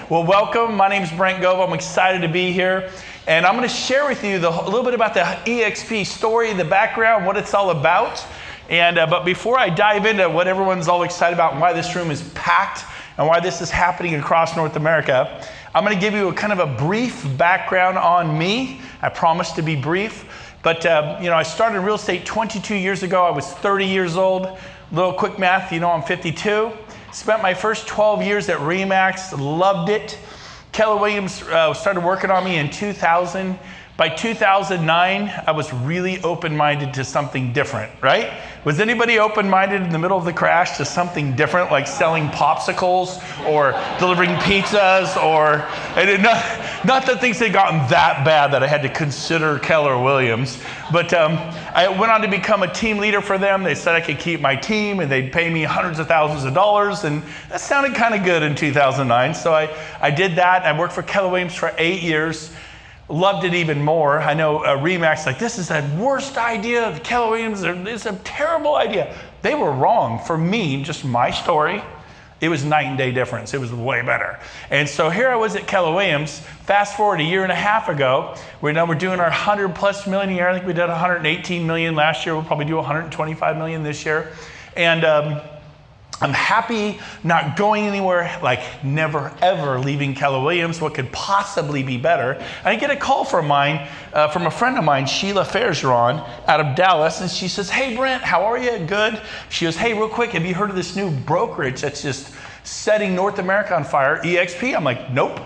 Well, welcome. My name is Brent Gove. I'm excited to be here. And I'm going to share with you a little bit about the eXp story, the background, what it's all about. But before I dive into what everyone's all excited about and why this room is packed and why this is happening across North America, I'm going to give you a kind of a brief background on me. I promise to be brief. But I started real estate 22 years ago. I was 30 years old. Little quick math, I'm 52. Spent my first 12 years at RE/MAX, loved it. Keller Williams started working on me in 2000. By 2009, I was really open-minded to something different, right? Was anybody open-minded in the middle of the crash to something different, like selling popsicles or delivering pizzas, or not that things had gotten that bad that I had to consider Keller Williams, but I went on to become a team leader for them. They said I could keep my team and they'd pay me hundreds of thousands of dollars, and that sounded kind of good in 2009. So I did that. I worked for Keller Williams for 8 years. Loved it even more. I know RE/MAX, like, this is the worst idea. The Keller Williams, it's a terrible idea. They were wrong. For me, just my story, it was night and day difference. It was way better. And so here I was at Keller Williams. Fast forward a year and a half ago, we're doing our 100+ million a year. I think we did 118 million last year. We'll probably do 125 million this year. And I'm happy, not going anywhere, like never ever leaving Keller Williams. What could possibly be better? And I get a call from a friend of mine, Sheila Fairgeron, out of Dallas, and she says, "Hey Brent, how are you? Good." She goes, "Hey, real quick, have you heard of this new brokerage that's just setting North America on fire, eXp?" I'm like, "Nope."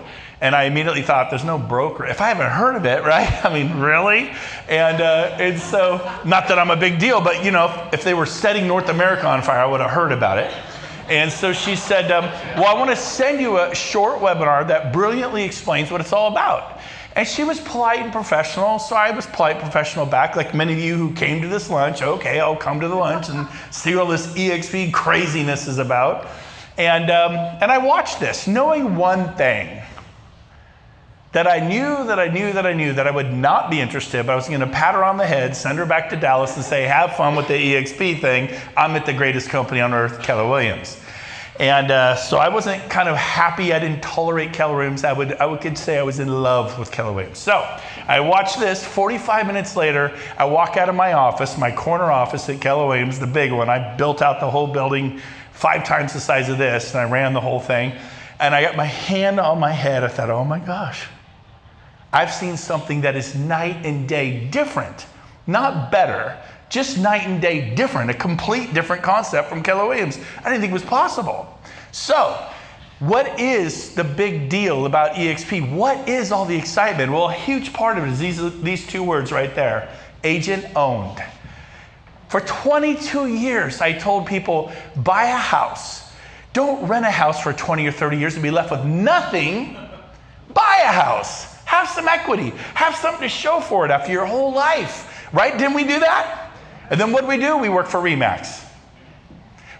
And I immediately thought, there's no broker. If I haven't heard of it, right? I mean, really? And so, not that I'm a big deal, but if they were setting North America on fire, I would have heard about it. And so she said, well, I want to send you a short webinar that brilliantly explains what it's all about. And she was polite and professional, so I was polite and professional back, like many of you who came to this lunch. Okay, I'll come to the lunch and see what all this eXp craziness is about. And I watched this, knowing one thing, that I knew that I would not be interested, but I was going to pat her on the head, send her back to Dallas and say, have fun with the eXp thing. I'm at the greatest company on earth, Keller Williams. And so I wasn't kind of happy. I didn't tolerate Keller Williams. I could say I was in love with Keller Williams. So I watched this. 45 minutes later, I walk out of my office, my corner office at Keller Williams, the big one. I built out the whole building 5 times the size of this, and I ran the whole thing. And I got my hand on my head. I thought, oh my gosh. I've seen something that is night and day different, not better, just night and day different, a complete different concept from Keller Williams. I didn't think it was possible. So, what is the big deal about eXp? What is all the excitement? Well, a huge part of it is these 2 words right there, agent owned. For 22 years, I told people, buy a house. Don't rent a house for 20 or 30 years and be left with nothing. Buy a house. Have some equity. Have something to show for it after your whole life. Right? Didn't we do that? And then what do? We work for RE/MAX.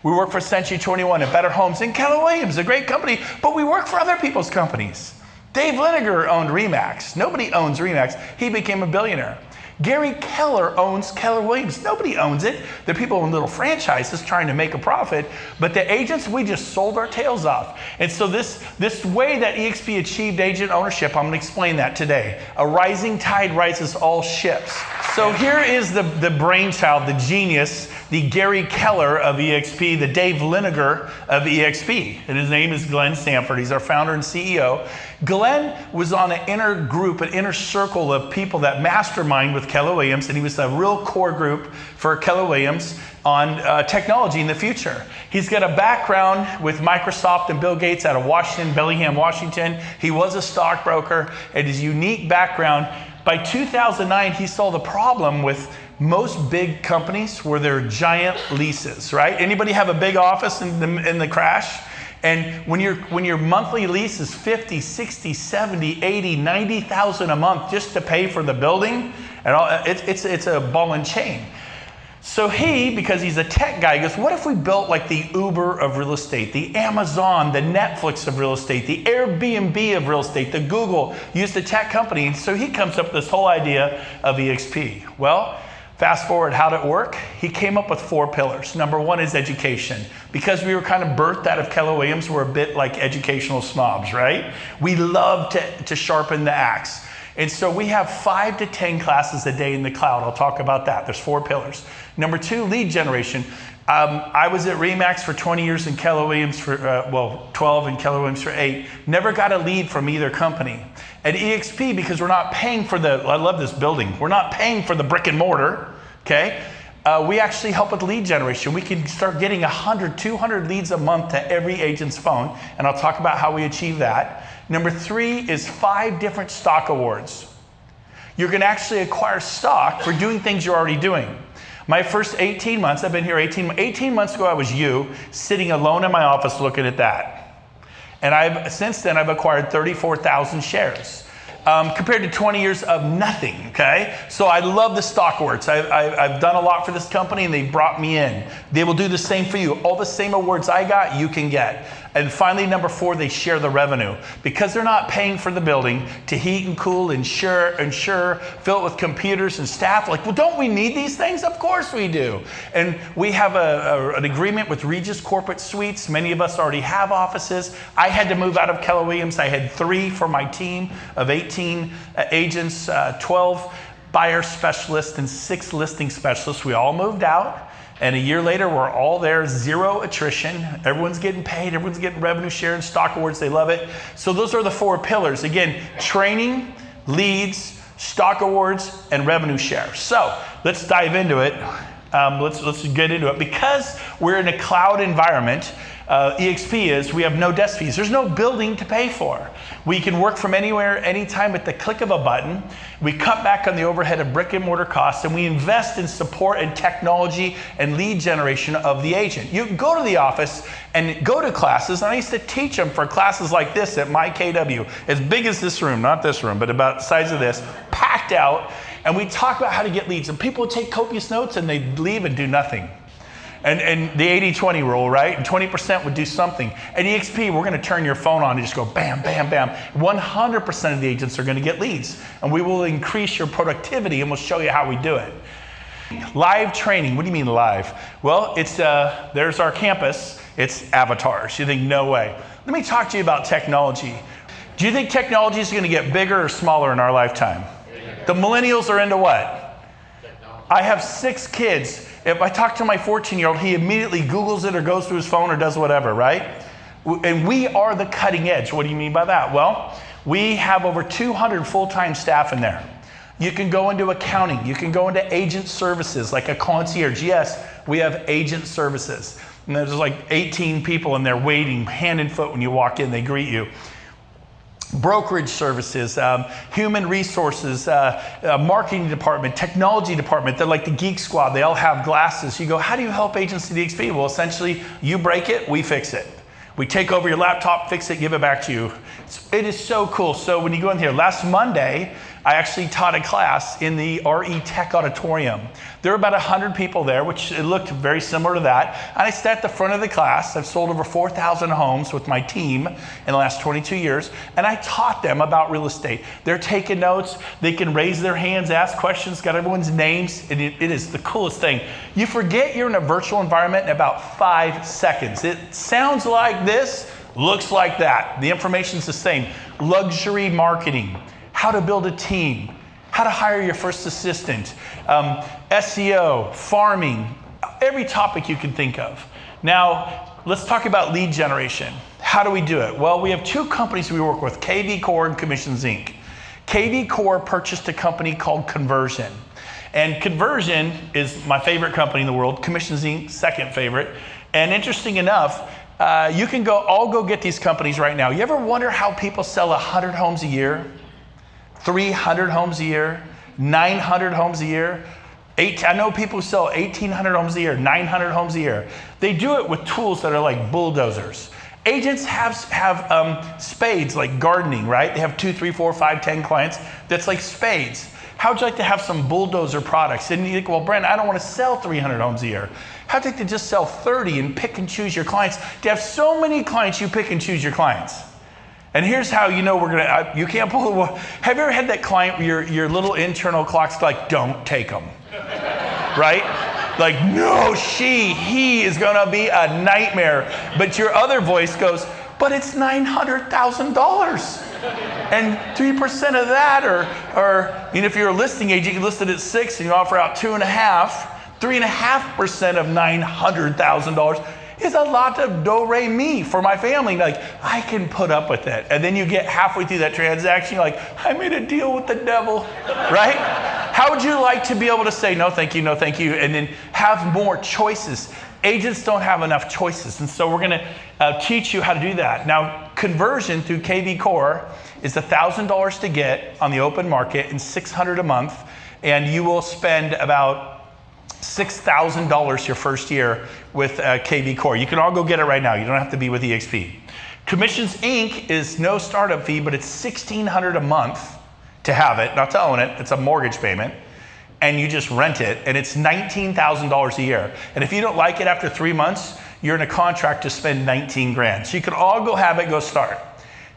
We work for Century 21 and Better Homes and Keller Williams, a great company, but we work for other people's companies. Dave Liniger owned RE/MAX. Nobody owns RE/MAX. He became a billionaire. Gary Keller owns Keller Williams. Nobody owns it. The people in little franchises trying to make a profit, but the agents, we just sold our tails off. And so this way that eXp achieved agent ownership, I'm going to explain that today. A rising tide rises all ships. So here is the brainchild, the genius, the Gary Keller of eXp, the Dave Liniger of eXp. And his name is Glenn Sanford. He's our founder and CEO. Glenn was on an inner group, an inner circle of people that mastermind with Keller Williams, and he was a real core group for Keller Williams on technology in the future. He's got a background with Microsoft and Bill Gates out of Washington, Bellingham, Washington. He was a stockbroker, and his unique background. By 2009, he saw the problem with most big companies were their giant leases, right? Anybody have a big office in the crash? And when your monthly lease is 50, 60, 70, 80, 90,000 a month just to pay for the building, and all, it's a ball and chain. So he, because he's a tech guy, goes, what if we built like the Uber of real estate, the Amazon, the Netflix of real estate, the Airbnb of real estate, the Google, used a tech company. So he comes up with this whole idea of eXp. Well, Fast forward, how'd it work? He came up with 4 pillars. Number 1 is education. Because we were kind of birthed out of Keller Williams, we're a bit like educational snobs, right? We love to sharpen the axe. And so we have 5 to 10 classes a day in the cloud. I'll talk about that. There's 4 pillars. Number 2, lead generation. I was at Remax for 20 years and Keller Williams for, 12 and Keller Williams for 8. Never got a lead from either company. At eXp, because we're not paying for I love this building. We're not paying for the brick and mortar, okay? We actually help with lead generation. We can start getting 100, 200 leads a month to every agent's phone, and I'll talk about how we achieve that. Number 3 is 5 different stock awards. You can actually acquire stock for doing things you're already doing. My first 18 months, I've been here 18 months ago, I was sitting alone in my office looking at that. And since then, I've acquired 34,000 shares. Compared to 20 years of nothing, okay? So I love the stock awards. I've done a lot for this company and they've brought me in. They will do the same for you. All the same awards I got, you can get. And finally, number 4, they share the revenue. Because they're not paying for the building to heat and cool, insure, fill it with computers and staff. Like, well, don't we need these things? Of course we do. And we have an agreement with Regis Corporate Suites. Many of us already have offices. I had to move out of Keller Williams. I had 3 for my team of 18 agents, 12 buyer specialists, and 6 listing specialists. We all moved out. And a year later, we're all there, 0 attrition. Everyone's getting paid, everyone's getting revenue share and stock awards, they love it. So those are the 4 pillars. Again, training, leads, stock awards, and revenue share. So let's dive into it. Let's get into it. Because we're in a cloud environment, eXp we have no desk fees. There's no building to pay for. We can work from anywhere, anytime at the click of a button. We cut back on the overhead of brick and mortar costs, and we invest in support and technology and lead generation of the agent. You can go to the office and go to classes, and I used to teach them for classes like this at my KW, as big as this room, not this room, but about the size of this, packed out, and we talk about how to get leads, and people would take copious notes and they'd leave and do nothing. And the 80-20 rule, right? And 20% would do something. At eXp, we're going to turn your phone on and just go bam, bam, bam. 100% of the agents are going to get leads. And we will increase your productivity, and we'll show you how we do it. Live training. What do you mean live? Well, there's our campus. It's avatars. You think, no way. Let me talk to you about technology. Do you think technology is going to get bigger or smaller in our lifetime? The millennials are into what? Technology. I have 6 kids. If I talk to my 14-year-old, he immediately Googles it or goes to his phone or does whatever, right? And we are the cutting edge. What do you mean by that? Well, we have over 200 full-time staff in there. You can go into accounting. You can go into agent services like a concierge. Yes, we have agent services. And there's like 18 people in there waiting hand and foot when you walk in. They greet you. Brokerage services, human resources, marketing department, technology department. They're like the geek squad. They all have glasses. You go, how do you help agents at eXp? Well, essentially, you break it, we fix it. We take over your laptop, fix it, give it back to you. It is so cool. So when you go in here, last Monday, I actually taught a class in the RE Tech Auditorium. There were about 100 people there, which it looked very similar to that. And I sat at the front of the class. I've sold over 4,000 homes with my team in the last 22 years. And I taught them about real estate. They're taking notes. They can raise their hands, ask questions, got everyone's names. And it is the coolest thing. You forget you're in a virtual environment in about 5 seconds. It sounds like this, looks like that. The information's the same. Luxury marketing. How to build a team, how to hire your first assistant, SEO, farming, every topic you can think of. Now, let's talk about lead generation. How do we do it? Well, we have 2 companies we work with, KV Core and Commissions Inc. KV Core purchased a company called Conversion. And Conversion is my favorite company in the world, Commissions Inc. second favorite. And interesting enough, you can all go get these companies right now. You ever wonder how people sell 100 homes a year? 300 homes a year, 900 homes a year. I know people who sell 1,800 homes a year, 900 homes a year. They do it with tools that are like bulldozers. Agents have spades like gardening, right? They have 2, 3, 4, 5, 10 clients. That's like spades. How would you like to have some bulldozer products? And you think, well, Brent, I don't want to sell 300 homes a year. How'd you like to just sell 30 and pick and choose your clients? To have so many clients, you pick and choose your clients. And here's how you know you can't pull the, have you ever had that client where your little internal clock's like, don't take them? right? Like, no, he is gonna be a nightmare. But your other voice goes, but it's $900,000. And 3% of that, or if you're a listing agent, you listed at 6 and you offer out 2.5, 3.5% of $900,000 is a lot of do-re-mi for my family. Like, I can put up with it. And then you get halfway through that transaction, you're like, I made a deal with the devil, right? How would you like to be able to say, no, thank you, and then have more choices? Agents don't have enough choices, and so we're gonna teach you how to do that. Now, conversion through KV Core is $1,000 to get on the open market and $600 a month, and you will spend about $6,000 your first year with KV Core. You can all go get it right now. You don't have to be with eXp. Commissions Inc. is no startup fee, but it's $1,600 a month to have it, not to own it. It's a mortgage payment, and you just rent it, and it's $19,000 a year. And if you don't like it after 3 months, you're in a contract to spend 19 grand. So you can all go have it, go start.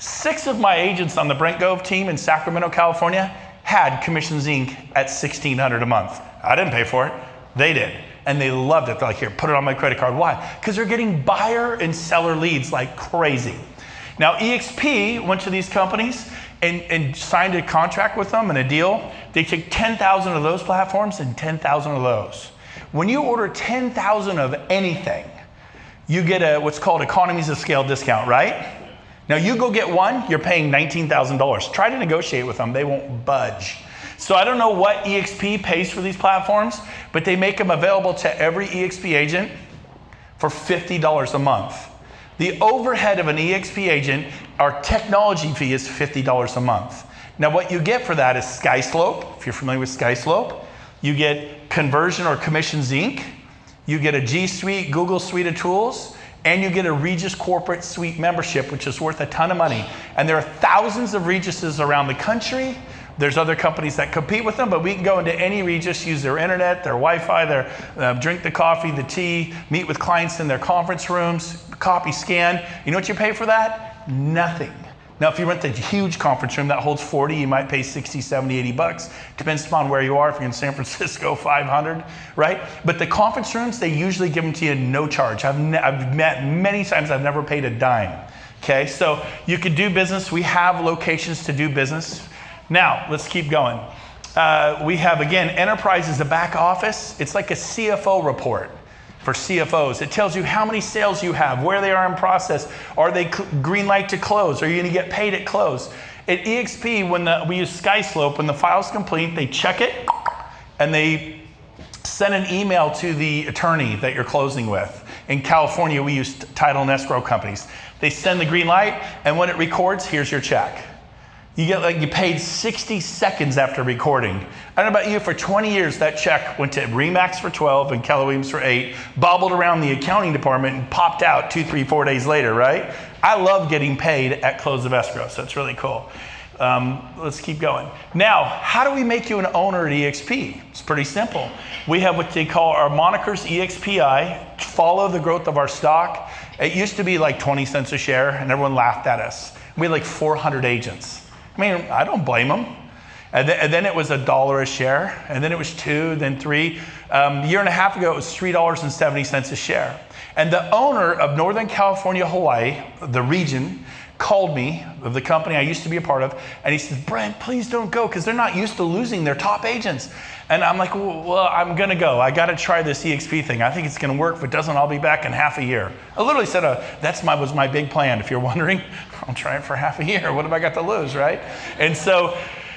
6 of my agents on the Brent Gove team in Sacramento, California had Commissions Inc. at $1,600 a month. I didn't pay for it. They did, and they loved it. They're like, here, put it on my credit card. Why? Because they're getting buyer and seller leads like crazy. Now, eXp went to these companies and signed a contract with them and a deal. They took 10,000 of those platforms and 10,000 of those. When you order 10,000 of anything, you get what's called economies of scale discount, right? Now, you go get one, you're paying $19,000. Try to negotiate with them. They won't budge. So I don't know what eXp pays for these platforms, but they make them available to every eXp agent for $50 a month. The overhead of an eXp agent, our technology fee is $50 a month. Now what you get for that is SkySlope, if you're familiar with SkySlope. You get Conversion or Commissions Inc. You get a G Suite, Google Suite of tools, and you get a Regis Corporate Suite membership, which is worth a ton of money. And there are thousands of Regises around the country. There's other companies that compete with them, but we can go into any Regis, use their internet, their Wi-Fi, their drink the coffee, the tea, meet with clients in their conference rooms, copy, scan. You know what you pay for that? Nothing. Now, if you rent a huge conference room that holds 40, you might pay 60, 70, 80 bucks. Depends upon where you are. If you're in San Francisco, 500, right? But the conference rooms, they usually give them to you no charge. I've met many times, I've never paid a dime. Okay, so you could do business. We have locations to do business. Now, let's keep going. We have, again, enterprise is the back office. It's like a CFO report for CFOs. It tells you how many sales you have, where they are in process. Are they green light to close? Are you going to get paid at close? At eXp, when we use SkySlope, when the file's complete, they check it, and they send an email to the attorney that you're closing with. In California, we use title and escrow companies. They send the green light, and when it records, here's your check. You paid 60 seconds after recording. I don't know about you, for 20 years, that check went to Remax for 12 and Keller Williams for 8, bobbled around the accounting department and popped out 2, 3, 4 days later, right? I love getting paid at close of escrow, so it's really cool. Let's keep going. Now, how do we make you an owner at eXp? It's pretty simple. We have what they call our monikers EXPI, follow the growth of our stock. It used to be like 20 cents a share, and everyone laughed at us. We had like 400 agents. I mean, I don't blame them. And then it was $1 a share, and then it was $2, then $3. A year and a half ago, it was $3.70 a share. And the owner of Northern California, Hawaii, the region, called me, of the company I used to be a part of, and he said, Brent, please don't go, because they're not used to losing their top agents. And I'm like, well, I'm gonna go. I gotta try this eXp thing. I think it's gonna work. If it doesn't, I'll be back in half a year. I literally said, was my big plan. If you're wondering, I'll try it for half a year. What have I got to lose, right? And so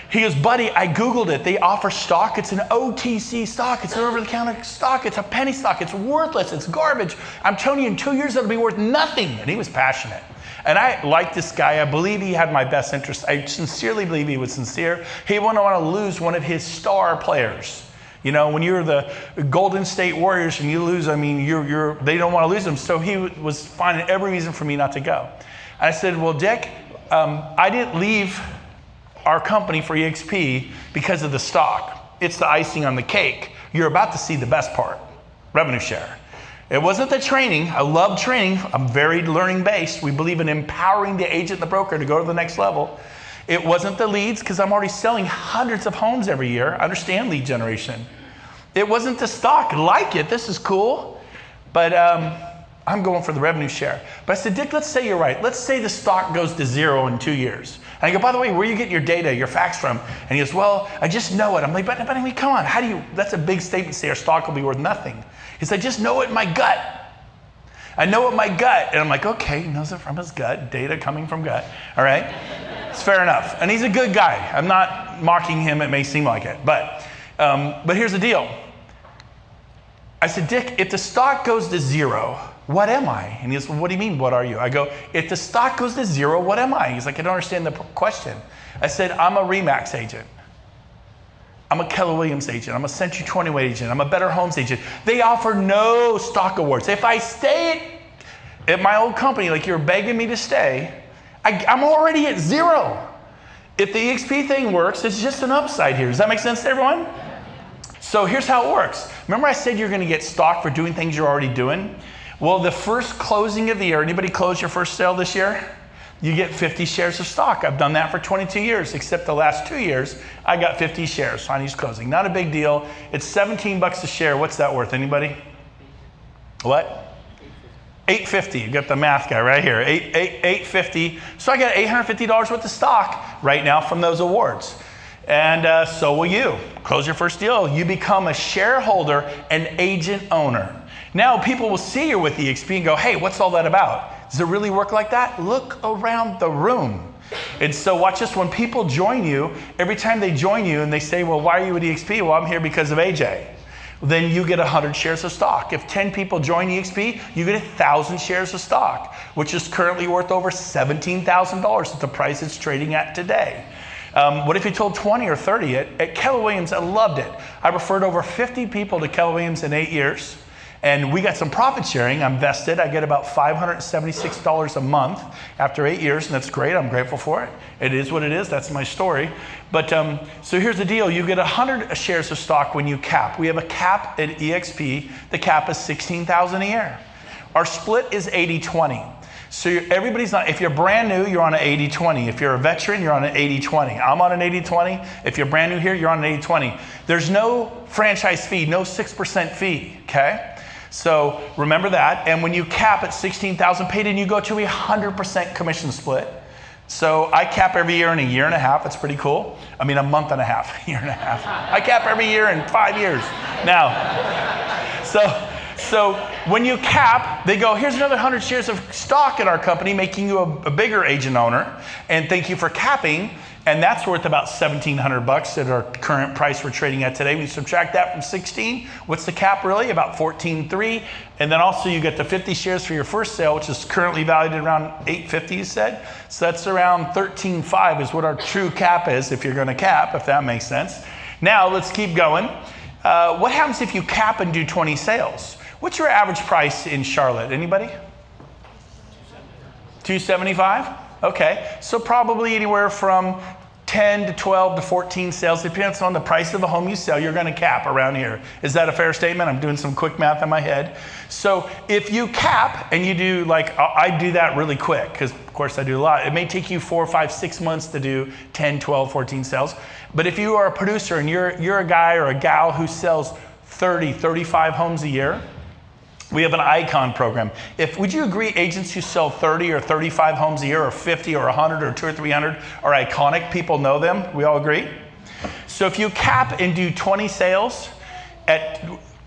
he goes, buddy, I Googled it. They offer stock. It's an OTC stock. It's an over-the-counter stock. It's a penny stock. It's worthless. It's garbage. I'm telling you, in 2 years, it'll be worth nothing. And he was passionate. And I like this guy. I believe he had my best interest. I sincerely believe he was sincere. He wouldn't want to lose one of his star players. You know, when you're the Golden State Warriors and you lose, I mean, they don't want to lose them. So he was finding every reason for me not to go. I said, well, Dick, I didn't leave our company for eXp because of the stock. It's the icing on the cake. You're about to see the best part, revenue share. It wasn't the training. I love training. I'm very learning based. We believe in empowering the agent, the broker to go to the next level. It wasn't the leads, because I'm already selling hundreds of homes every year. I understand lead generation. It wasn't the stock. I like it. This is cool. But I'm going for the revenue share. But I said, Dick, let's say you're right. Let's say the stock goes to 0 in 2 years. And I go, by the way, where are you getting your data, your facts from? And he goes, well, I just know it. I'm like, but I mean, come on. How do you, that's a big statement to say our stock will be worth nothing. He said, I just know it in my gut. I know it in my gut. And I'm like, okay, he knows it from his gut, data coming from gut. All right, it's fair enough. And he's a good guy. I'm not mocking him. It may seem like it. But here's the deal. I said, Dick, if the stock goes to 0, what am I? And he goes, well, what do you mean, what are you? I go, if the stock goes to 0, what am I? He's like, I don't understand the question. I said, I'm a RE/MAX agent. I'm a Keller Williams agent. I'm a Century 21 agent. I'm a Better Homes agent. They offer no stock awards. If I stay at my old company, like you're begging me to stay, I'm already at 0. If the eXp thing works, it's just an upside here. Does that make sense to everyone? So here's how it works. Remember I said you're going to get stock for doing things you're already doing? Well, the first closing of the year, anybody close your first sale this year? You get 50 shares of stock. I've done that for 22 years, except the last 2 years, I got 50 shares on each closing. Not a big deal. It's 17 bucks a share. What's that worth? Anybody? What? $8.50. You got the math guy right here. $8.50. So I got $850 worth of stock right now from those awards. And so will you. Close your first deal. You become a shareholder and agent owner. Now people will see you with eXp and go, hey, what's all that about? Does it really work like that? Look around the room. And so watch this. When people join you, every time they join you and they say, well, why are you with eXp? Well, I'm here because of AJ. Then you get 100 shares of stock. If 10 people join eXp, you get 1,000 shares of stock, which is currently worth over $17,000 at the price it's trading at today. What if you told 20 or 30? At Keller Williams, I loved it. I referred over 50 people to Keller Williams in 8 years. And we got some profit sharing. I'm vested. I get about $576 a month after 8 years, and that's great. I'm grateful for it. It is what it is. That's my story. But so here's the deal. You get 100 shares of stock when you cap. We have a cap at eXp. The cap is $16,000 a year. Our split is 80-20. So everybody's not, if you're brand new, you're on an 80-20. If you're a veteran, you're on an 80-20. I'm on an 80-20. If you're brand new here, you're on an 80-20. There's no franchise fee, no 6% fee, okay? So remember that. And when you cap at $16,000 paid in, you go to a 100% commission split. So I cap every year in a year and a half. It's pretty cool. I mean, a month and a half, a year and a half. I cap every year in 5 years. Now, so when you cap, they go, here's another 100 shares of stock in our company, making you a bigger agent owner. And thank you for capping. And that's worth about $1,700 at our current price we're trading at today. We subtract that from 16. What's the cap really? About 14.3. And then also you get the 50 shares for your first sale, which is currently valued at around $850, you said. So that's around 13.5 is what our true cap is if you're going to cap, if that makes sense. Now let's keep going. What happens if you cap and do 20 sales? What's your average price in Charlotte? Anybody? $275? Okay, so probably anywhere from 10 to 12 to 14 sales, depends on the price of the home you sell, you're gonna cap around here. Is that a fair statement? I'm doing some quick math in my head. So if you cap and you do like, I do that really quick, because of course I do a lot. It may take you 4, 5, 6 months to do 10, 12, 14 sales. But if you are a producer and you're a guy or a gal who sells 30, 35 homes a year, we have an icon program. Would you agree agents who sell 30 or 35 homes a year or 50 or 100 or 200 or 300 are iconic? People know them. We all agree? So if you cap and do 20 sales,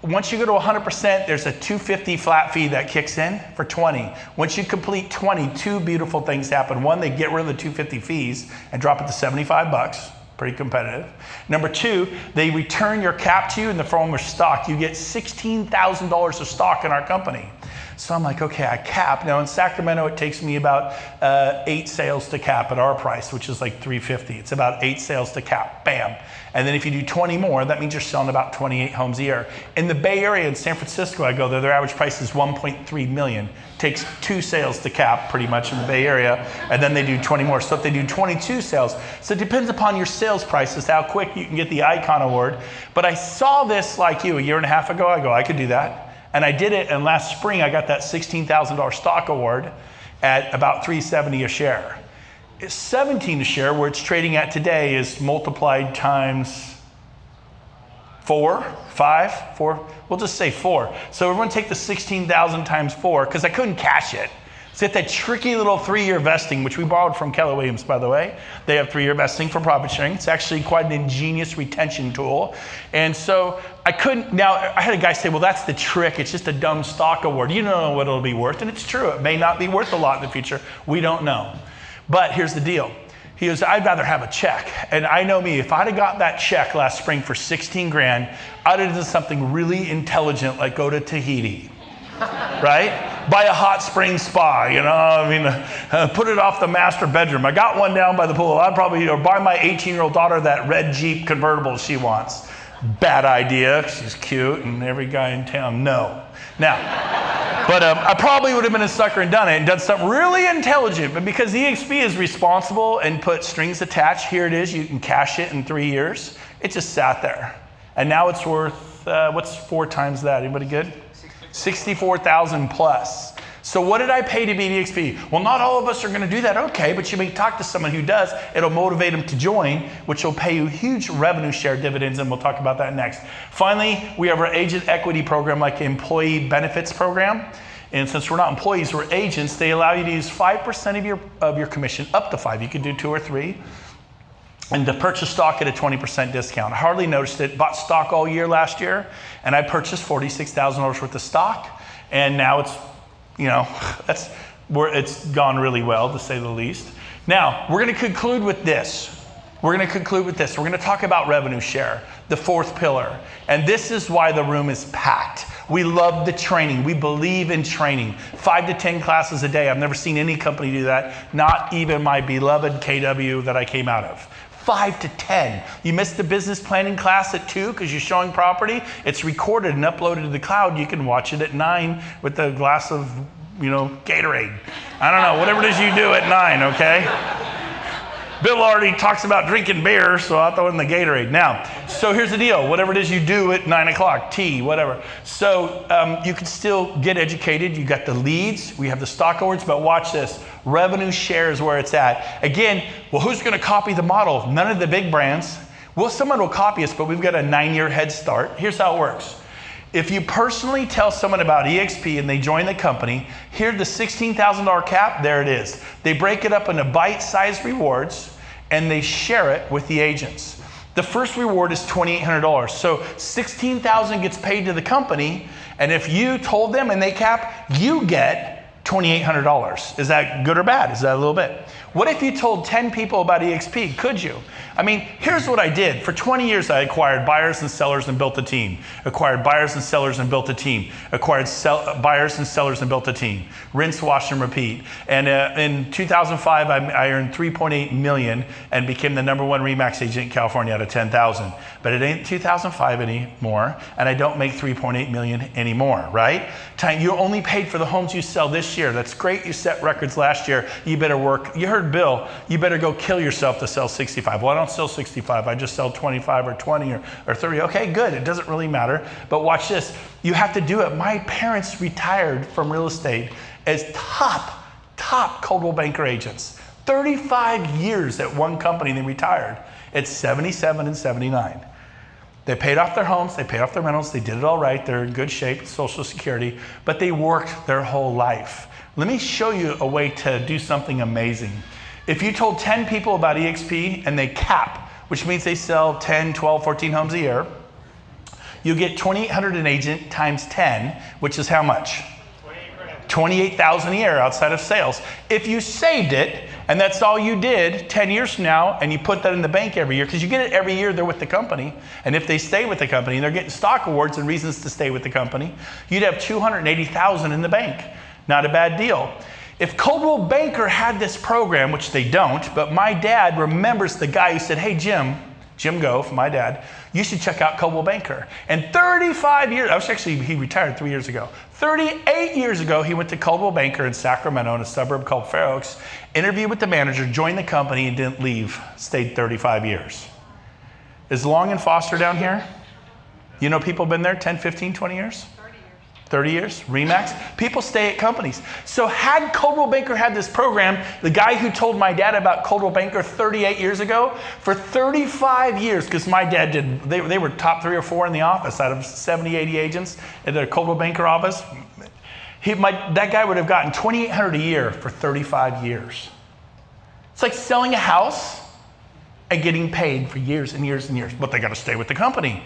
once you go to 100%, there's a $250 flat fee that kicks in for 20. Once you complete 20, two beautiful things happen. One, they get rid of the $250 fees and drop it to 75 bucks. Pretty competitive. Number two, they return your cap to you in the form of stock. You get $16,000 of stock in our company. So I'm like, okay, I cap. Now in Sacramento, it takes me about 8 sales to cap at our price, which is like $350. It's about 8 sales to cap, bam. And then if you do 20 more, that means you're selling about 28 homes a year. In the Bay Area, in San Francisco, I go there, their average price is 1.3 million. Takes 2 sales to cap pretty much in the Bay Area, and then they do 20 more. So if they do 22 sales, so it depends upon your sales prices, how quick you can get the Icon Award. But I saw this like you a year and a half ago. I go, I could do that. And I did it, and last spring I got that $16,000 stock award at about $370 a share. It's $17 a share, where it's trading at today is multiplied times 4, 5, 4, we'll just say 4. So everyone take the 16,000 times 4, because I couldn't cash it. So it's that tricky little 3-year vesting, which we borrowed from Keller Williams, by the way. They have 3-year vesting for profit sharing. It's actually quite an ingenious retention tool. And so I couldn't, now I had a guy say, well, that's the trick. It's just a dumb stock award. You don't know what it'll be worth. And it's true. It may not be worth a lot in the future. We don't know. But here's the deal. He goes, I'd rather have a check. And I know me, if I'd have got that check last spring for 16 grand, I'd have done something really intelligent, like go to Tahiti, right? Buy a hot spring spa, you know, I mean, put it off the master bedroom. I got one down by the pool. I'd probably, or buy my 18-year-old daughter that red Jeep convertible she wants. Bad idea, she's cute, and every guy in town, no. Now, but I probably would have been a sucker and done it and done something really intelligent, but because eXp is responsible and put strings attached, here it is, you can cash it in 3 years, it just sat there. And now it's worth, what's 4 times that? Anybody good? 64,000 plus. So what did I pay to be at eXp? Well, not all of us are going to do that. Okay, but you may talk to someone who does. It'll motivate them to join, which will pay you huge revenue share dividends, and we'll talk about that next. Finally, we have our agent equity program, like employee benefits program. And since we're not employees, we're agents, they allow you to use 5% of your commission, up to 5. You could do 2 or 3. And to purchase stock at a 20% discount. I hardly noticed it. Bought stock all year last year, and I purchased $46,000 worth of stock. And now it's, you know, that's where it's gone really well, to say the least. Now, we're going to conclude with this. We're going to talk about revenue share, the 4th pillar. And this is why the room is packed. We love the training. We believe in training. 5 to 10 classes a day. I've never seen any company do that, not even my beloved KW that I came out of. 5 to 10. You missed the business planning class at 2 because you're showing property. It's recorded and uploaded to the cloud. You can watch it at 9 with a glass of, you know, Gatorade. I don't know, whatever it is you do at 9, okay? Bill already talks about drinking beer, so I'll throw in the Gatorade. Now, so here's the deal. Whatever it is you do at 9 o'clock, tea, whatever. So you can still get educated. You got the leads. We have the stock awards, but watch this. Revenue share is where it's at. Again, well, who's going to copy the model? None of the big brands. Well, someone will copy us, but we've got a 9-year head start. Here's how it works. If you personally tell someone about eXp and they join the company, here's the $16,000 cap, there it is. They break it up into bite-sized rewards and they share it with the agents. The first reward is $2,800. So $16,000 gets paid to the company, and if you told them and they cap, you get $2,800. Is that good or bad? Is that a little bit? What if you told 10 people about eXp? Could you? I mean, here's what I did. For 20 years, I acquired buyers and sellers and built a team. Acquired buyers and sellers and built a team. Acquired buyers and sellers and built a team. Rinse, wash, and repeat. And in 2005, I earned $3.8 million and became the #1 RE/MAX agent in California out of 10,000. But it ain't 2005 anymore, and I don't make $3.8 million anymore, right? You only paid for the homes you sell this year. That's great. You set records last year. You better work. You heard Bill. You better go kill yourself to sell 65. Well, I don't sell 65. I just sell 25 or 20 or 30. Okay, good. It doesn't really matter. But watch this. You have to do it. My parents retired from real estate as top Coldwell Banker agents. 35 years at one company, they retired at 77 and 79. They paid off their homes, they paid off their rentals, they did it all right, they're in good shape, Social Security, but they worked their whole life. Let me show you a way to do something amazing. If you told 10 people about eXp and they cap, which means they sell 10, 12, 14 homes a year, you get $2,800 an agent times 10, which is how much? $28,000 a year outside of sales. If you saved it, and that's all you did 10 years from now, and you put that in the bank every year, because you get it every year they're with the company, and if they stay with the company, and they're getting stock awards and reasons to stay with the company, you'd have $280,000 in the bank. Not a bad deal. If Coldwell Banker had this program, which they don't, but my dad remembers the guy who said, hey, Jim Gove, my dad, you should check out Coldwell Banker. And 35 years, he retired 3 years ago. 38 years ago, he went to Coldwell Banker in Sacramento in a suburb called Fair Oaks, interviewed with the manager, joined the company, and didn't leave, stayed 35 years. Is Long and Foster down here? You know people been there 10, 15, 20 years? 30 years, RE/MAX. People stay at companies. So had Coldwell Banker had this program, the guy who told my dad about Coldwell Banker 38 years ago, for 35 years, because my dad did, they were top 3 or 4 in the office out of 70, 80 agents at the Coldwell Banker office. That guy would have gotten $2,800 a year for 35 years. It's like selling a house and getting paid for years and years and years, but they got to stay with the company.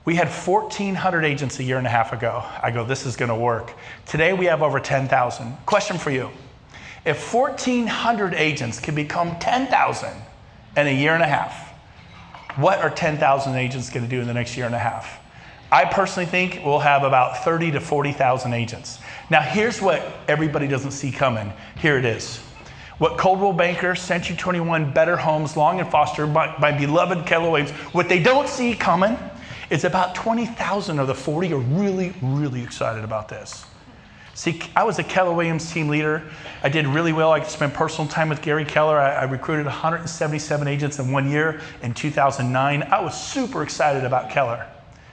We had 1,400 agents a year and a half ago. I go, this is going to work. Today we have over 10,000. Question for you. If 1,400 agents can become 10,000 in a year and a half, what are 10,000 agents going to do in the next year and a half? I personally think we'll have about 30 to 40,000 agents. Now here's what everybody doesn't see coming. Here it is. What Coldwell Banker, Century 21, Better Homes, Long & Foster, my beloved Keller Williams, what they don't see coming is about 20,000 of the 40 are really, really excited about this. See, I was a Keller Williams team leader. I did really well. I spent personal time with Gary Keller. I recruited 177 agents in 1 year in 2009. I was super excited about Keller.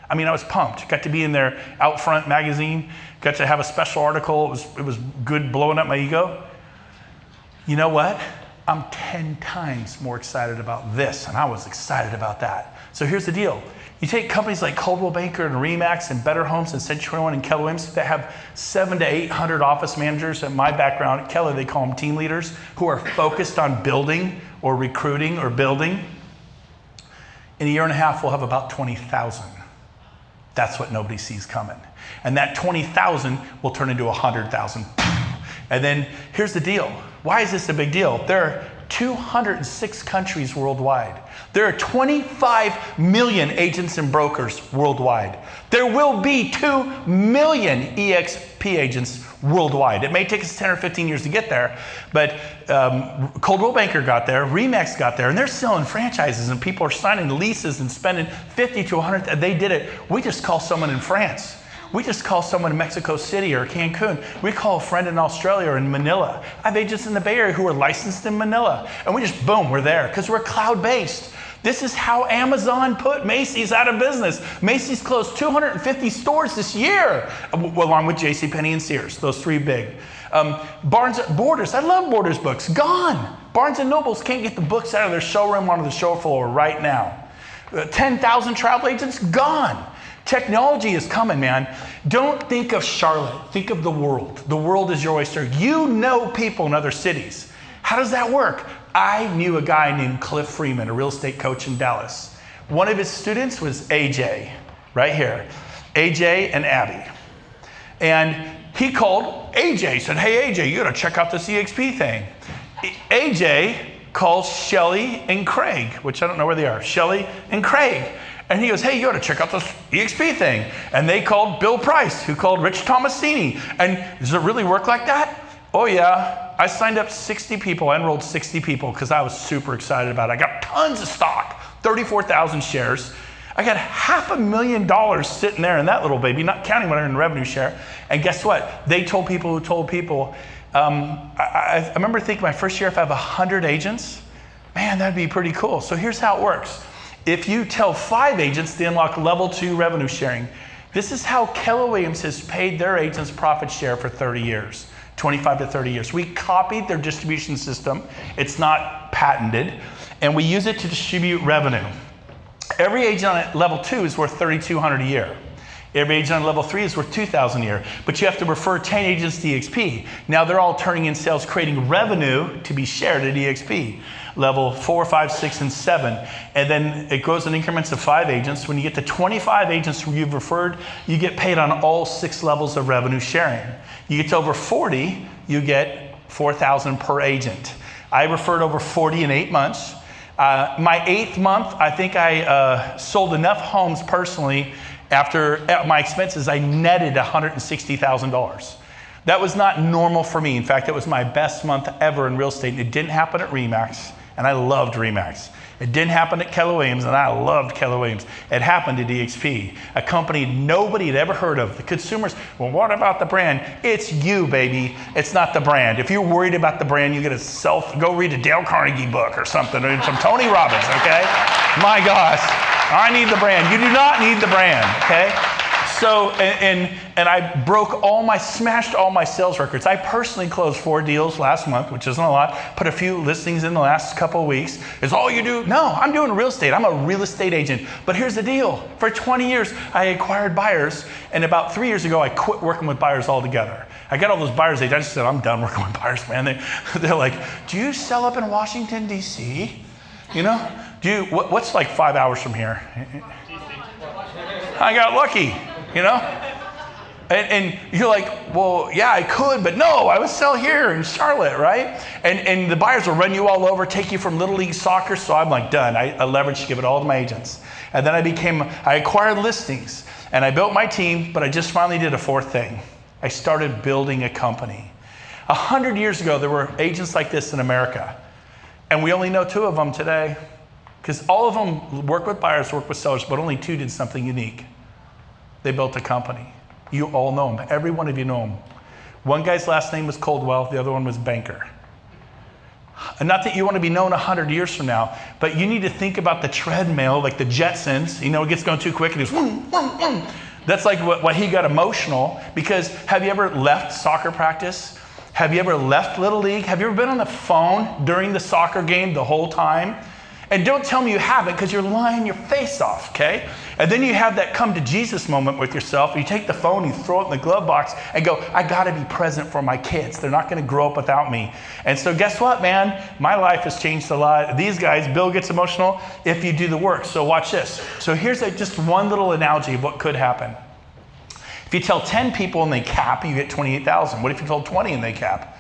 I mean, I was pumped. Got to be in their Out Front magazine. Got to have a special article. It was good, blowing up my ego. You know what? I'm 10 times more excited about this, and I was excited about that. So here's the deal. You take companies like Coldwell Banker and RE/MAX and Better Homes and Century 21 and Keller Williams that have 700 to 800 office managers. In my background at Keller, they call them team leaders who are focused on building or recruiting or building. In a year and a half, we'll have about 20,000. That's what nobody sees coming. And that 20,000 will turn into 100,000. And then here's the deal. Why is this a big deal? There are 206 countries worldwide. There are 25 million agents and brokers worldwide. There will be 2 million eXp agents worldwide. It may take us 10 or 15 years to get there, but Coldwell Banker got there, RE/MAX got there, and they're selling franchises, and people are signing leases and spending 50 to 100. They did it. We just call someone in France. We just call someone in Mexico City or Cancun. We call a friend in Australia or in Manila. I have agents in the Bay Area who are licensed in Manila. And we just, boom, we're there because we're cloud-based. This is how Amazon put Macy's out of business. Macy's closed 250 stores this year, along with JCPenney and Sears, those 3 big. Borders, I love Borders books, gone. Barnes & Nobles can't get the books out of their showroom onto the show floor right now. 10,000 travel agents, gone. Technology is coming, man. Don't think of Charlotte. Think of the world. The world is your oyster. You know people in other cities. How does that work? I knew a guy named Cliff Freeman, a real estate coach in Dallas. One of his students was AJ, right here. AJ and Abby. And he called AJ, said, hey, AJ, you got to check out this eXp thing. AJ calls Shelly and Craig, which I don't know where they are. Shelly and Craig. And he goes, hey, you ought to check out this eXp thing. And they called Bill Price, who called Rich Tomasini. And does it really work like that? Oh, yeah. I signed up 60 people. I enrolled 60 people because I was super excited about it. I got tons of stock, 34,000 shares. I got $500,000 sitting there in that little baby, not counting what I earned in revenue share. And guess what? They told people who told people. I remember thinking my first year, if I have 100 agents, man, that'd be pretty cool. So here's how it works. If you tell 5 agents to unlock level 2 revenue sharing, this is how Keller Williams has paid their agents profit share for 30 years, 25 to 30 years. We copied their distribution system. It's not patented. And we use it to distribute revenue. Every agent on level 2 is worth $3,200 a year. Every agent on level 3 is worth $2,000 a year. But you have to refer 10 agents to eXp. Now they're all turning in sales, creating revenue to be shared at eXp. Level 4, 5, 6, and 7. And then it goes in increments of 5 agents. When you get to 25 agents who you've referred, you get paid on all 6 levels of revenue sharing. You get to over 40, you get $4,000 per agent. I referred over 40 in 8 months. My 8th month, I think I sold enough homes personally. After my expenses, I netted $160,000. That was not normal for me. In fact, it was my best month ever in real estate. And it didn't happen at RE/MAX, and I loved RE/MAX. It didn't happen at Keller Williams, and I loved Keller Williams. It happened at eXp, a company nobody had ever heard of. The consumers, well, what about the brand? It's you, baby. It's not the brand. If you're worried about the brand, you get go read a Dale Carnegie book or something, or some Tony Robbins, okay? My gosh, I need the brand. You do not need the brand, okay? So, and I smashed all my sales records. I personally closed 4 deals last month, which isn't a lot. Put a few listings in the last couple of weeks. Is all you do? No, I'm doing real estate. I'm a real estate agent. But here's the deal. For 20 years, I acquired buyers. And about 3 years ago, I quit working with buyers altogether. I got all those buyers agents. I just said, I'm done working with buyers, man. They're like, do you sell up in Washington, D.C.? You know? What's like 5 hours from here? I got lucky, you know? And you're like, well, yeah, I could, but no, I would sell here in Charlotte, right? And the buyers will run you all over, take you from Little League Soccer, so I'm like, done. I leveraged to give it all to my agents. And then I acquired listings, and I built my team, but I just finally did a 4th thing. I started building a company. 100 years ago, there were agents like this in America, and we only know 2 of them today. Because all of them work with buyers, work with sellers, but only 2 did something unique. They built a company. You all know them. Every one of you know them. One guy's last name was Coldwell. The other one was Banker. And not that you want to be known 100 years from now, but you need to think about the treadmill, like the Jetsons. You know, it gets going too quick and it's vroom, vroom, vroom. That's like what he got emotional. Because have you ever left soccer practice? Have you ever left Little League? Have you ever been on the phone during the soccer game the whole time? And don't tell me you haven't, because you're lying your face off, okay? And then you have that come to Jesus moment with yourself. You take the phone, you throw it in the glove box and go, I gotta be present for my kids. They're not gonna grow up without me. And so guess what, man? My life has changed a lot. These guys, Bill gets emotional if you do the work. So watch this. So here's just one little analogy of what could happen. If you tell 10 people and they cap, you get 28,000. What if you told 20 and they cap?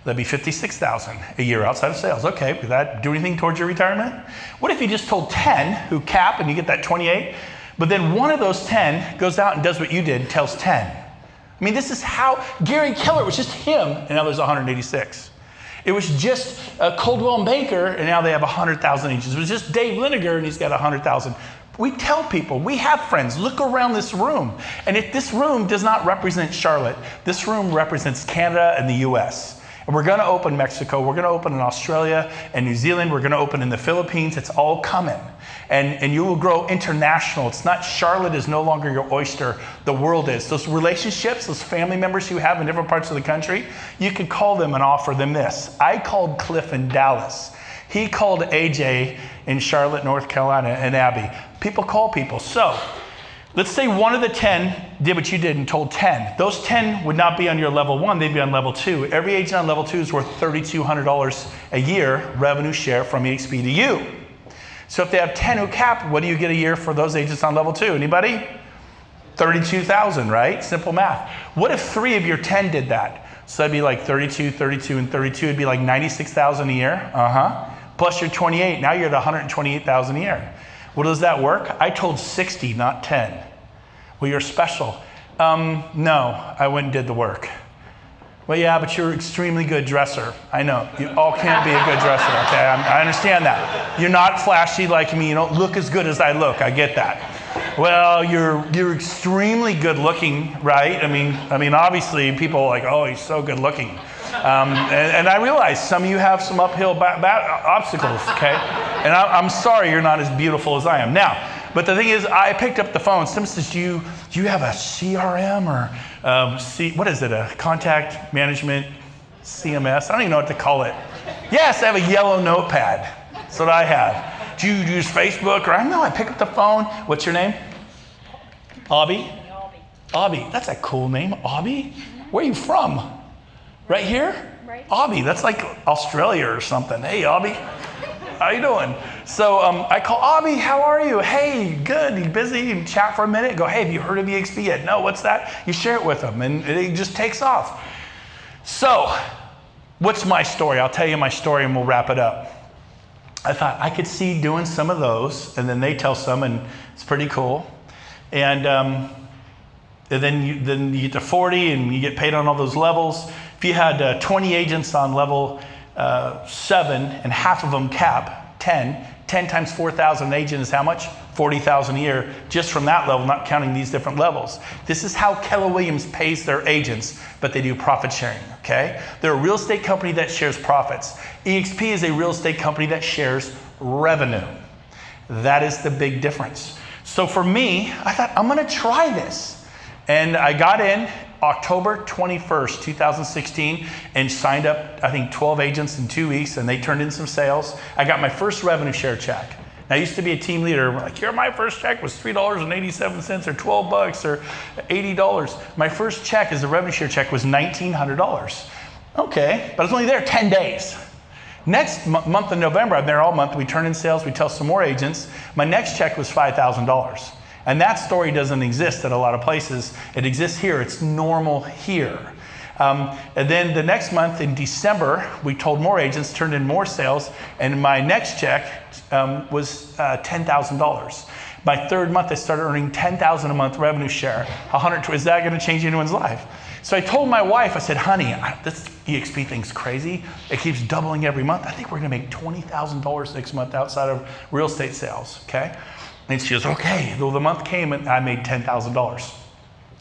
That'd be 56,000 a year outside of sales. Okay, would that do anything towards your retirement? What if you just told 10 who cap and you get that 28, but then one of those 10 goes out and does what you did, tells 10. I mean, this is how Gary Keller, it was just him, and now there's 186. It was just Coldwell and Banker, and now they have 100,000 each. It was just Dave Linegar, and he's got 100,000. We tell people, we have friends, look around this room. And if this room does not represent Charlotte, this room represents Canada and the US. And we're gonna open Mexico, we're gonna open in Australia and New Zealand, we're gonna open in the Philippines, it's all coming. And you will grow international. It's not Charlotte is no longer your oyster, the world is. Those relationships, those family members you have in different parts of the country, you could call them and offer them this. I called Cliff in Dallas. He called AJ in Charlotte, North Carolina, and Abby. People call people. So, let's say one of the 10 did what you did and told 10. Those 10 would not be on your level 1, they'd be on level 2. Every agent on level 2 is worth $3,200 a year revenue share from eXp to you. So if they have 10 who cap, what do you get a year for those agents on level 2? Anybody? 32,000, right? Simple math. What if 3 of your 10 did that? So that'd be like 32, 32, and 32. It'd be like 96,000 a year. Plus your 28. Now you're at 128,000 a year. Well, does that work? I told 60, not 10. Well, you're special. No, I went and did the work. Well, yeah, but you're an extremely good dresser. I know, you all can't be a good dresser, okay? I understand that. You're not flashy like me, you don't look as good as I look, I get that. Well, you're extremely good looking, right? I mean, obviously people are like, oh, he's so good looking. And I realize some of you have some uphill obstacles, okay? And I'm sorry you're not as beautiful as I am. Now, but the thing is, I picked up the phone. Someone says, do you have a CRM or what is it, a contact management CMS? I don't even know what to call it. Yes, I have a yellow notepad. That's what I have. Do you use Facebook? Or I don't know, I pick up the phone. What's your name? Abby? Abby, that's a cool name, Abby. Where are you from? Right here? Right. Abby, that's like Australia or something. Hey, Abby, how you doing? So I call Abby, how are you? Hey, good, you busy? You chat for a minute, go, hey, have you heard of eXp yet? No, what's that? You share it with them, and it just takes off. So, what's my story? I'll tell you my story and we'll wrap it up. I thought I could see doing some of those, and then they tell some, and it's pretty cool. And then you get to 40, and you get paid on all those levels. If you had 20 agents on level 7, and half of them cap 10 times 4,000 an agent is how much? 40,000 a year, just from that level, not counting these different levels. This is how Keller Williams pays their agents, but they do profit sharing, okay? They're a real estate company that shares profits. eXp is a real estate company that shares revenue. That is the big difference. So for me, I thought, I'm gonna try this. And I got in October 21st, 2016, and signed up, I think, 12 agents in 2 weeks, and they turned in some sales. I got my first revenue share check. I used to be a team leader. Like, here, my first check was $3.87 or $12 or $80. My first check as a revenue share check was $1,900. Okay, but I was only there 10 days. Next month in November, I'm there all month. We turn in sales, we tell some more agents. My next check was $5,000. And that story doesn't exist at a lot of places. It exists here, it's normal here. And then the next month in December, we told more agents, turned in more sales, and my next check was $10,000. My third month, I started earning $10,000 a month revenue share. Is that going to change anyone's life? So I told my wife, I said, honey, this eXp thing's crazy. It keeps doubling every month. I think we're going to make $20,000 next month outside of real estate sales, okay? And she goes, okay. Well, the month came and I made $10,000.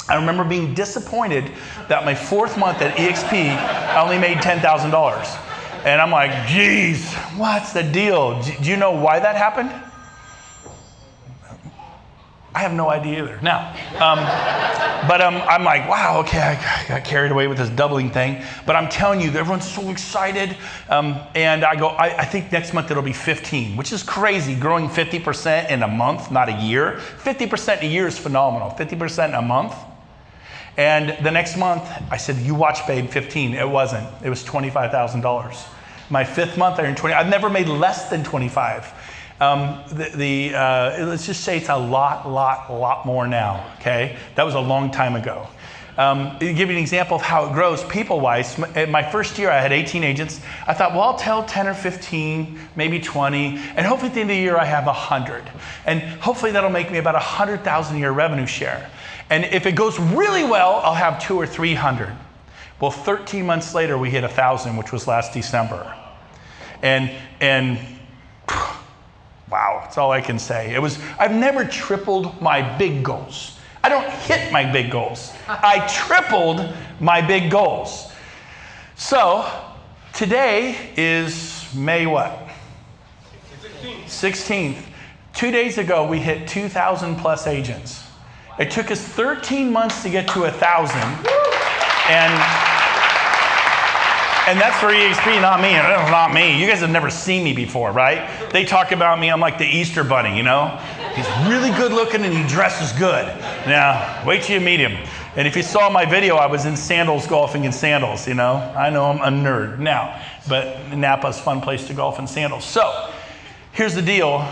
I remember being disappointed that my fourth month at eXp, I only made $10,000. And I'm like, geez, what's the deal? Do you know why that happened? I have no idea either. Now, I'm like, wow, okay, I got carried away with this doubling thing. But I'm telling you, everyone's so excited. And I go, I think next month it'll be 15, which is crazy. Growing 50% in a month, not a year. 50% a year is phenomenal. 50% in a month. And the next month, I said, you watch, babe, 15. It wasn't. It was $25,000. My fifth month, I earned 20. I've never made less than 25. Let's just say it's a lot more now, okay? That was a long time ago. To give you an example of how it grows people-wise, in my first year, I had 18 agents. I thought, well, I'll tell 10 or 15, maybe 20, and hopefully at the end of the year, I have 100. And hopefully that'll make me about $100,000 a year revenue share. And if it goes really well, I'll have 200 or 300. Well, 13 months later, we hit 1,000, which was last December. And wow, that's all I can say. I've never tripled my big goals. I don't hit my big goals. I tripled my big goals. So today is May what? 16th. 2 days ago, we hit 2,000 plus agents. It took us 13 months to get to 1,000. And that's for eXp, not me. Not me. You guys have never seen me before, right? They talk about me, I'm like the Easter bunny, you know? He's really good looking and he dresses good. Now, wait till you meet him. And if you saw my video, I was in sandals, golfing in sandals, you know? I know I'm a nerd now, but Napa's a fun place to golf in sandals. So, here's the deal.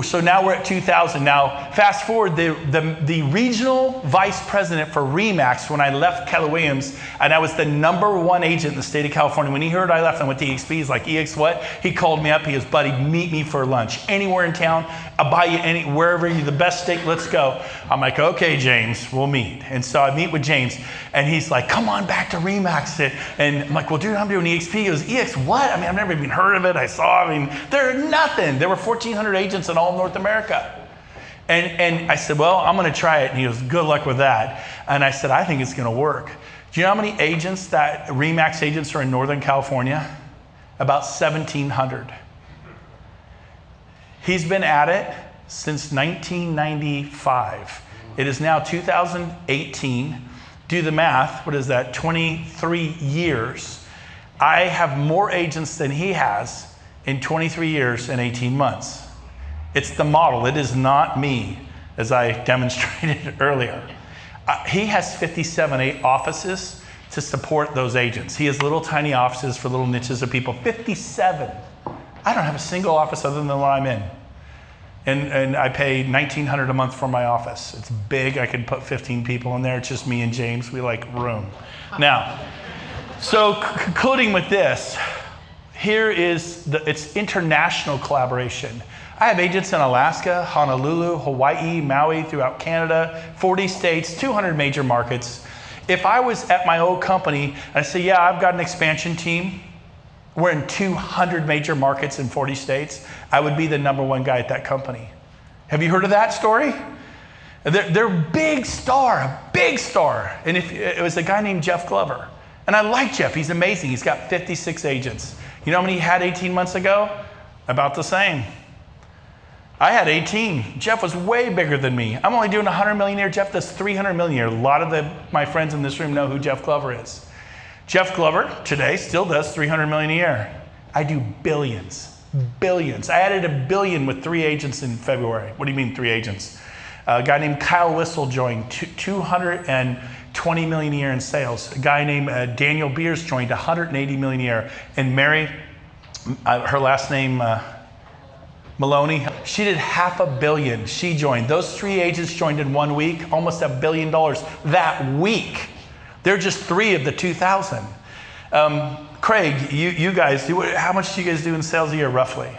So now we're at 2,000. Now, fast forward, the regional vice president for RE/MAX, when I left Keller Williams, and I was the #1 agent in the state of California. When he heard I left and went to eXp, he's like, EX what? He called me up. He goes, buddy, meet me for lunch. Anywhere in town, I'll buy you wherever you're the best steak, let's go. I'm like, okay, James, we'll meet. And so I meet with James, and he's like, come on back to RE/MAX. And I'm like, well, dude, I'm doing eXp. He goes, EX what? I mean, I've never even heard of it. They're nothing. There were 1,400 agents in all North America. And I said, well, I'm going to try it. And he goes, good luck with that. And I said, I think it's going to work. Do you know how many agents RE/MAX agents are in Northern California? About 1,700. He's been at it since 1995. It is now 2018. Do the math. What is that? 23 years. I have more agents than he has in 23 years and 18 months. It's the model. It is not me, as I demonstrated earlier. He has 57 offices to support those agents. He has little tiny offices for little niches of people. 57. I don't have a single office other than the one I'm in. And I pay $1,900 a month for my office. It's big. I could put 15 people in there. It's just me and James. We like room. Now, so concluding with this, here is it's international collaboration. I have agents in Alaska, Honolulu, Hawaii, Maui, throughout Canada, 40 states, 200 major markets. If I was at my old company and I say, yeah, I've got an expansion team, we're in 200 major markets in 40 states, I would be the #1 guy at that company. Have you heard of that story? They're big star. And it was a guy named Jeff Glover. And I like Jeff, he's amazing. He's got 56 agents. You know how many he had 18 months ago? About the same. I had 18. Jeff was way bigger than me. I'm only doing 100 million a year. Jeff does 300 million a year. A lot of my friends in this room know who Jeff Glover is. Jeff Glover today still does 300 million a year. I do billions, billions. I added $1 billion with 3 agents in February. What do you mean 3 agents? A guy named Kyle Whistle joined, 220 million a year in sales. A guy named Daniel Beers joined, 180 million a year. And Mary, her last name, Maloney, she did $500 million. She joined. Those 3 agents joined in 1 week, almost $1 billion that week. They're just 3 of the 2,000. Craig, you guys, how much do you guys do in sales a year, roughly?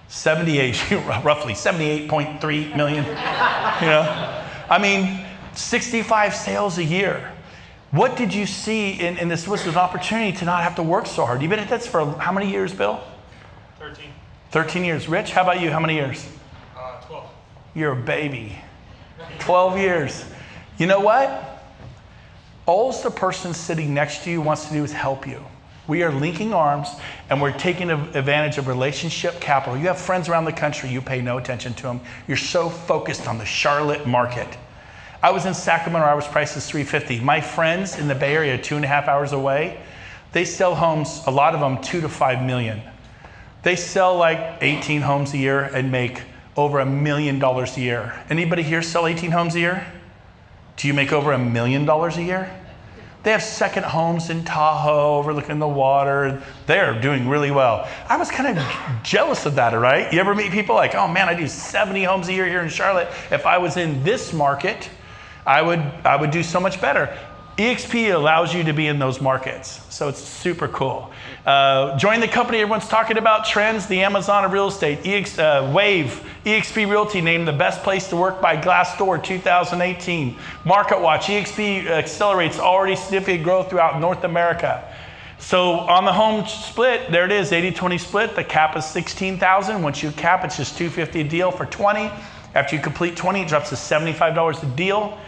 78, roughly 78.3 million. I mean, 65 sales a year. What did you see in this? Was an opportunity to not have to work so hard. You've been at this for how many years, Bill? 13. 13 years. Rich, how about you? How many years? 12. You're a baby. 12 years. You know what? All the person sitting next to you wants to do is help you. We are linking arms and we're taking advantage of relationship capital. You have friends around the country, you pay no attention to them. You're so focused on the Charlotte market. I was in Sacramento, I was priced as $350. My friends in the Bay Area, 2.5 hours away, they sell homes, a lot of them 2 to 5 million. They sell like 18 homes a year and make over $1 million a year. Anybody here sell 18 homes a year? Do you make over $1 million a year? They have second homes in Tahoe overlooking the water. They're doing really well. I was kind of jealous of that, right? You ever meet people like, oh man, I do 70 homes a year here in Charlotte. If I was in this market, I would do so much better. eXp allows you to be in those markets, so it's super cool. Join the company everyone's talking about, trends, the Amazon of real estate. Wave, eXp Realty named the best place to work by Glassdoor 2018. MarketWatch, eXp accelerates already significant growth throughout North America. So on the home split, there it is, 80-20 split. The cap is 16,000. Once you cap, it's just $250 a deal for 20. After you complete 20, it drops to $75 a deal.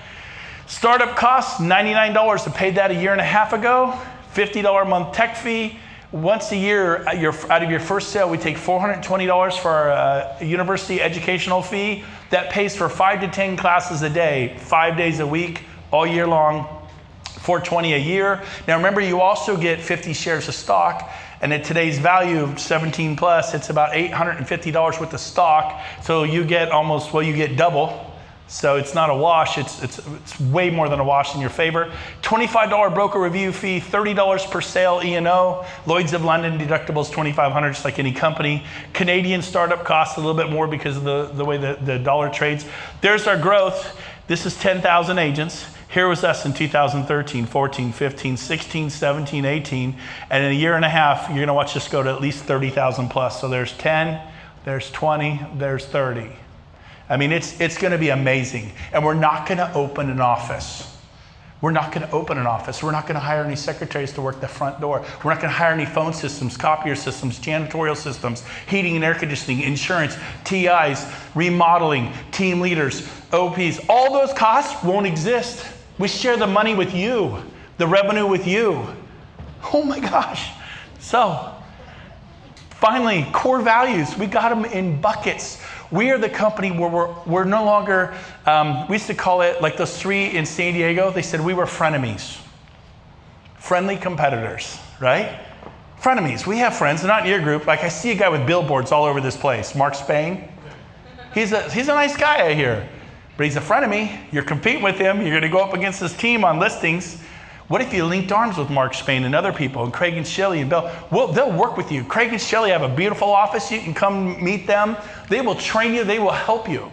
Startup costs, $99. I paid that a year and a half ago. $50 a month tech fee. Once a year, out of your first sale, we take $420 for our university educational fee. That pays for 5 to 10 classes a day, 5 days a week, all year long, $420 a year. Now remember, you also get 50 shares of stock. And at today's value, 17 plus, it's about $850 worth of stock. So you get almost, well, you get double. So it's not a wash, it's way more than a wash in your favor. $25 broker review fee, $30 per sale E&O. Lloyd's of London deductibles $2,500, just like any company. Canadian startup costs a little bit more because of the way the dollar trades. There's our growth. This is 10,000 agents. Here was us in 2013, 14, 15, 16, 17, 18. And in a year and a half, you're gonna watch this go to at least 30,000 plus. So there's 10, there's 20, there's 30. I mean, it's going to be amazing. And we're not going to open an office. We're not going to open an office. We're not going to hire any secretaries to work the front door. We're not going to hire any phone systems, copier systems, janitorial systems, heating and air conditioning, insurance, TIs, remodeling, team leaders, OPs. All those costs won't exist. We share the money with you, the revenue with you. Oh my gosh. So, finally, core values. We got them in buckets. We are the company where we're no longer, we used to call it like those 3 in San Diego, they said we were frenemies. Friendly competitors, right? Frenemies, we have friends, they're not in your group. Like I see a guy with billboards all over this place, Mark Spain. He's a nice guy, I hear, but he's a frenemy. You're competing with him, you're gonna go up against his team on listings. What if you linked arms with Mark Spain and other people, and Craig and Shelly and Bill? Well, they'll work with you. Craig and Shelly have a beautiful office. You can come meet them. They will train you. They will help you.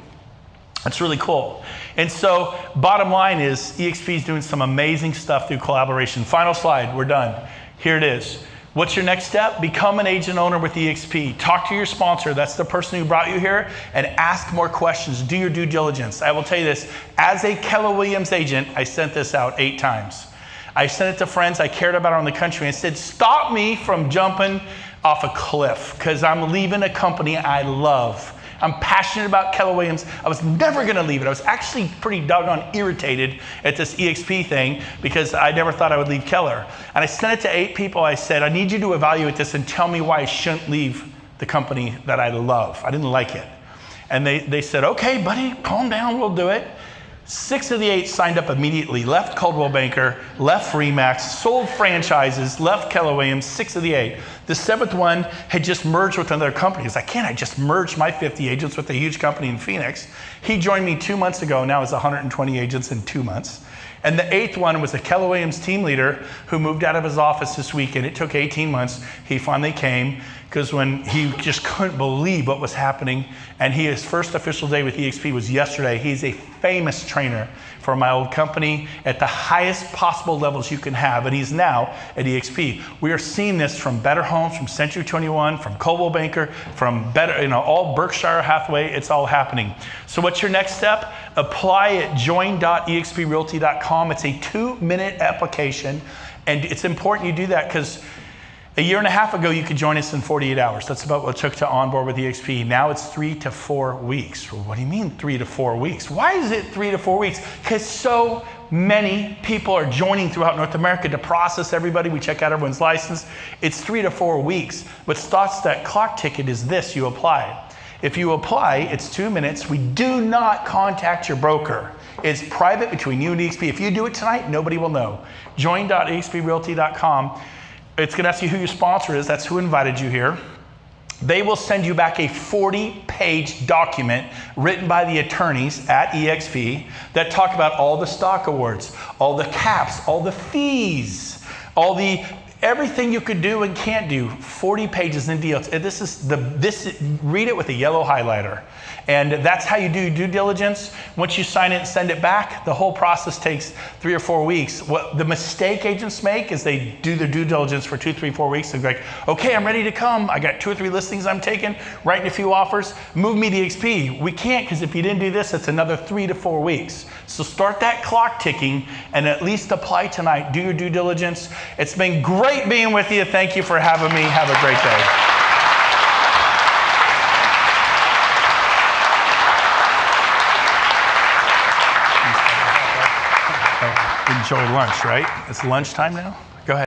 That's really cool. And so bottom line is eXp is doing some amazing stuff through collaboration. Final slide. We're done. Here it is. What's your next step? Become an agent owner with eXp. Talk to your sponsor. That's the person who brought you here, and ask more questions. Do your due diligence. I will tell you this. As a Keller Williams agent, I sent this out 8 times. I sent it to friends I cared about around the country and said, stop me from jumping off a cliff because I'm leaving a company I love. I'm passionate about Keller Williams. I was never gonna leave it. I was actually pretty doggone irritated at this eXp thing because I never thought I would leave Keller. And I sent it to 8 people. I said, I need you to evaluate this and tell me why I shouldn't leave the company that I love. I didn't like it. And they said, okay, buddy, calm down, we'll do it. 6 of the 8 signed up immediately, left Coldwell Banker, left Remax, sold franchises, left Keller Williams, 6 of the 8. The 7th one had just merged with another company. He's like, can't I just merge my 50 agents with a huge company in Phoenix? He joined me 2 months ago, now it's 120 agents in 2 months. And the 8th one was a Keller Williams team leader who moved out of his office this week, and it took 18 months. He finally came because when he just couldn't believe what was happening, and his first official day with eXp was yesterday. He's a famous trainer for my old company at the highest possible levels you can have, and he's now at eXp. We are seeing this from Better Homes, from Century 21, from Coldwell Banker, from Better, all Berkshire Hathaway. It's all happening. So what's your next step? Apply at join.exprealty.com. It's a 2-minute application, and it's important you do that because a year and a half ago, you could join us in 48 hours. That's about what it took to onboard with eXp. Now it's 3 to 4 weeks. Well, what do you mean 3 to 4 weeks? Why is it 3 to 4 weeks? Because so many people are joining throughout North America to process everybody. We check out everyone's license. It's 3 to 4 weeks. What starts that clock ticket is this: you apply. If you apply, it's 2 minutes. We do not contact your broker. It's private between you and eXp. If you do it tonight, nobody will know. Join.exprealty.com. It's going to ask you who your sponsor is. That's who invited you here. They will send you back a 40-page document written by the attorneys at eXp that talk about all the stock awards, all the caps, all the fees, everything you could do and can't do. 40 pages in deals. Read it with a yellow highlighter. And that's how you do due diligence. Once you sign it and send it back, the whole process takes 3 or 4 weeks. What the mistake agents make is they do their due diligence for 2, 3, 4 weeks. They're like, okay, I'm ready to come. I got 2 or 3 listings I'm taking, writing a few offers. Move me to eXp. We can't, because if you didn't do this, it's another 3 to 4 weeks. So start that clock ticking and at least apply tonight. Do your due diligence. It's been great being with you. Thank you for having me. Have a great day. Enjoy lunch, right? It's lunchtime now?